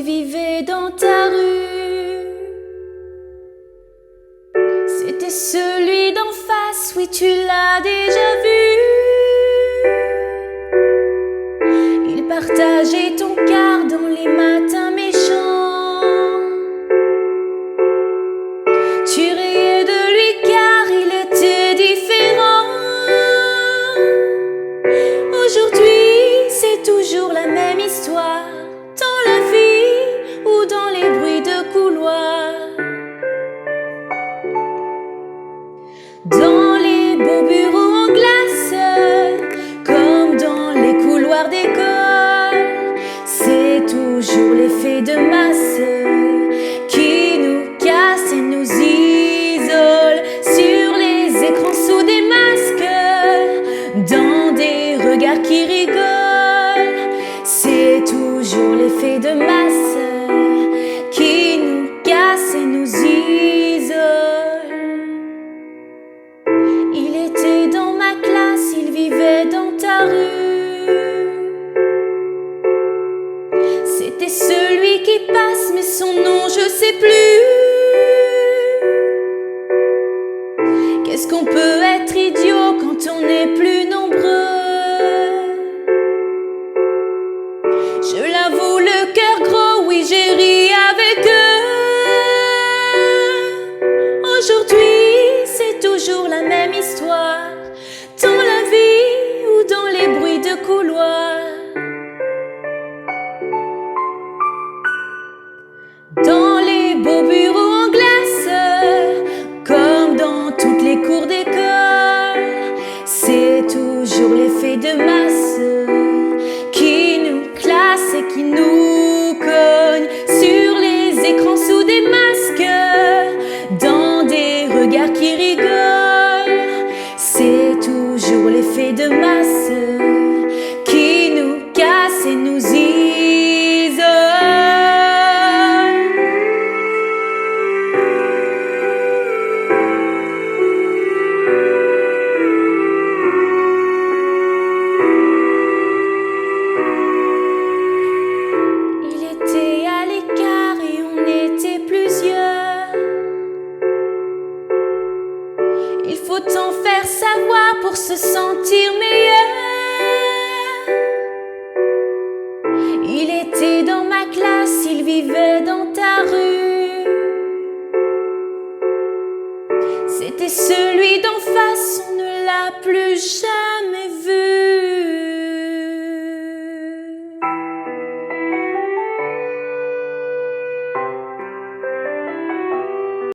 il vivait dans ta rue. C'était celui d'en face, oui tu l'as déjà vu. Il partageait ton quart dans les matins méchants. Tu riais de lui car il était différent. Aujourd'hui c'est toujours la même histoire, dans la vie ou dans les bruits de couloir. Dans les beaux bureaux en glace, comme dans les couloirs d'école, c'est toujours l'effet de masse qui nous casse et nous isole. Sur les écrans sous des masques, dans des regards qui rigolent, c'est toujours l'effet de masse qui nous casse et nous isole. Il était dans ma classe, il vivait dans ta rue. C'était celui qui passe, mais son nom je sais plus. Qu'est-ce qu'on peut être idiot quand on n'est plus nombreux? Je l'avoue, le cœur gros, oui j'ai ri avec eux. Aujourd'hui c'est toujours la même histoire, dans la vie ou dans les bruits de couloir. Dans les beaux bureaux en glace, comme dans toutes les cours d'école, c'est toujours l'effet de masse qui nous classe et qui nous cogne. Sur les écrans sous des masques, dans des regards qui rigolent, c'est toujours l'effet de masse qui nous casse et nous isole. Il était à l'écart et on était plusieurs. Il faut en faire savoir pour se sentir meilleur. Il était dans ma classe, il vivait dans ta rue. C'était celui d'en face.